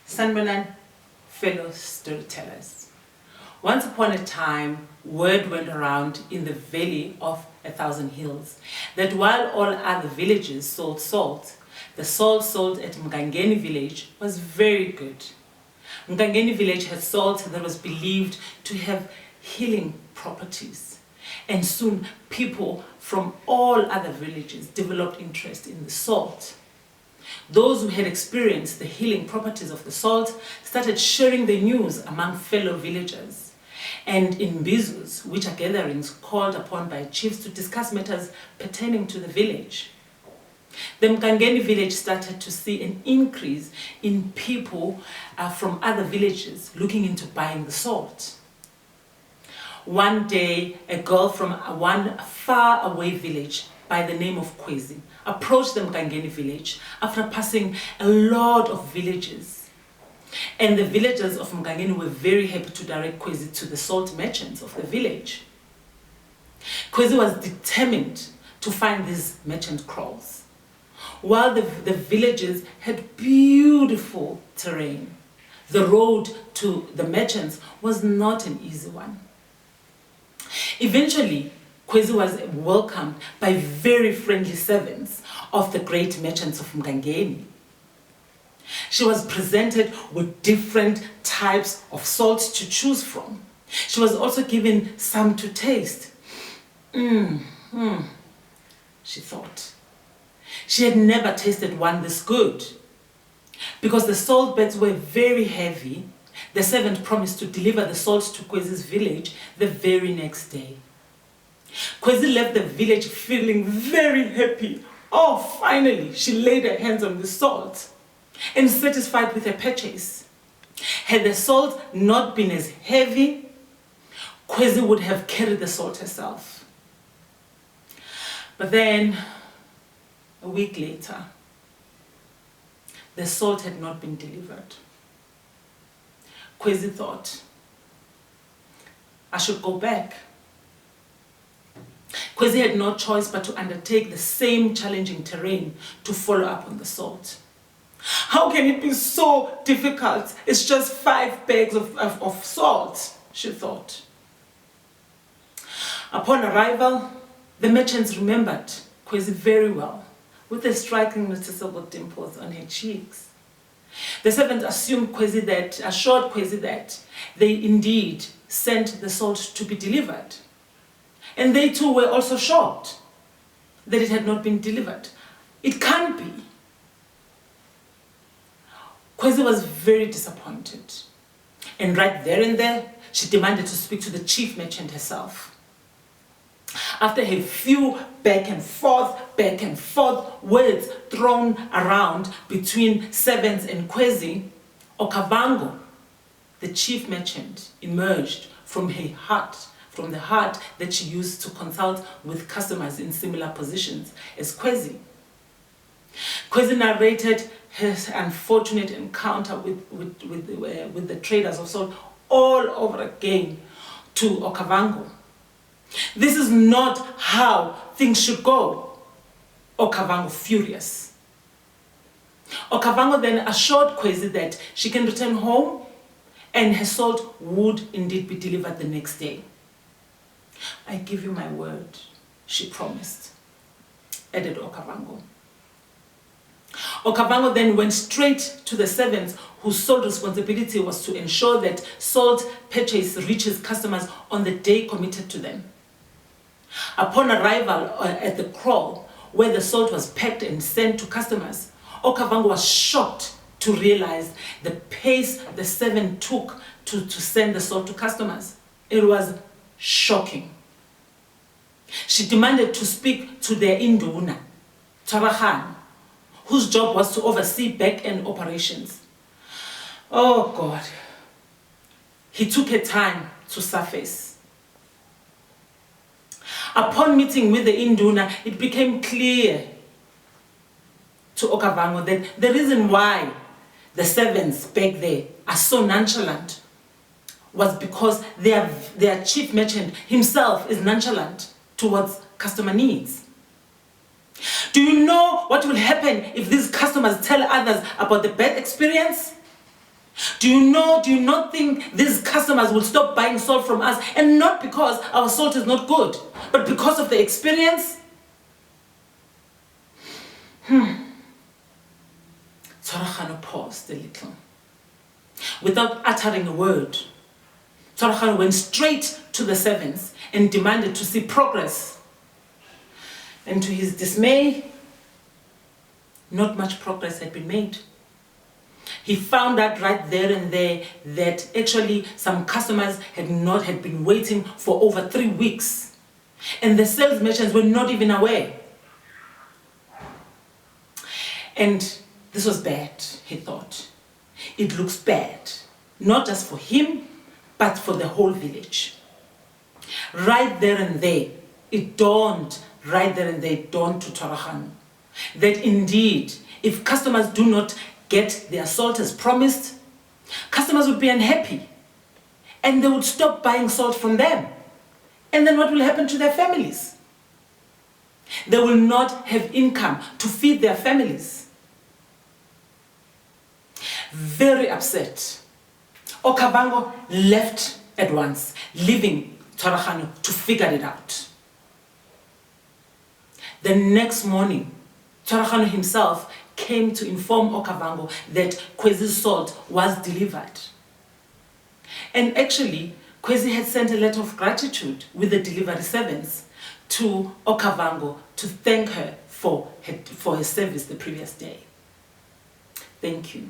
Sanbonan, fellow storytellers. Once upon a time, word went around in the valley of 1,000 hills that while all other villages sold salt, the salt sold at Mgangeni village was very good. Mgangeni village had salt that was believed to have healing properties. And soon people from all other villages developed interest in the salt. Those who had experienced the healing properties of the salt started sharing the news among fellow villagers. And in bizus, which are gatherings called upon by chiefs to discuss matters pertaining to the village, the Mkangeni village started to see an increase in people from other villages looking into buying the salt. One day, a girl from one far-away village by the name of Kwezi approached the Mkangeni village after passing a lot of villages. And the villagers of Mkangeni were very happy to direct Kwezi to the salt merchants of the village. Kwezi was determined to find these merchant kraals. While the villages had beautiful terrain, the road to the merchants was not an easy one. Eventually, Kwezi was welcomed by very friendly servants of the great merchants of Mkangeni. She was presented with different types of salt to choose from. She was also given some to taste. She thought. She had never tasted one this good. Because the salt beds were very heavy, the servant promised to deliver the salt to Kwezi's village the very next day. Kwezi left the village feeling very happy. Oh, finally, she laid her hands on the salt and satisfied with her purchase. Had the salt not been as heavy, Kwezi would have carried the salt herself. But then, a week later, the salt had not been delivered. Kwezi thought, I should go back. Kwezi had no choice but to undertake the same challenging terrain to follow up on the salt. How can it be so difficult? It's just 5 bags of salt, she thought. Upon arrival, the merchants remembered Kwezi very well, with the striking noticeable dimples on her cheeks. The servant assured Kwezi that they indeed sent the salt to be delivered. And they too were also shocked that it had not been delivered. It can't be. Kwezi was very disappointed. And right there and there, she demanded to speak to the chief merchant herself. After a few back and forth words thrown around between servants and Kwezi, Okavango, the chief merchant, emerged from the heart that she used to consult with customers in similar positions as Kwezi. Kwezi narrated her unfortunate encounter with the traders of salt all over again to Okavango. This is not how things should go, Okavango furious. Okavango then assured Kwezi that she can return home and her salt would indeed be delivered the next day. I give you my word, she promised, added Okavango. Okavango then went straight to the servants whose sole responsibility was to ensure that salt purchase reaches customers on the day committed to them. Upon arrival at the kraal, where the salt was packed and sent to customers, Okavango was shocked to realize the pace the servant took to send the salt to customers. It was shocking. She demanded to speak to their induna, Tarahan, whose job was to oversee back-end operations. Oh God. He took her time to surface. Upon meeting with the induna, it became clear to Okavango that the reason why the servants back there are so nonchalant was because their chief merchant himself is nonchalant towards customer needs. Do you know what will happen if these customers tell others about the bad experience? Do you not think these customers will stop buying salt from us? And not because our salt is not good, but because of the experience? Tshwaragano paused a little. Without uttering a word, Tshwaragano went straight to the servants and demanded to see progress. And to his dismay, not much progress had been made. He found out right there and there that actually some customers had been waiting for over 3 weeks. And the sales merchants were not even aware. And this was bad, he thought. It looks bad, not just for him, but for the whole village. Right there and there, it dawned to Tshwaragano that indeed, if customers do not get their salt as promised, customers would be unhappy and they would stop buying salt from them. And then what will happen to their families? They will not have income to feed their families. Very upset, Okavango left at once, leaving Tshwaragano to figure it out. The next morning, Tshwaragano himself came to inform Okavango that Kwezi's salt was delivered. And actually, Kwezi had sent a letter of gratitude with the delivery servants to Okavango to thank her for her service the previous day. Thank you.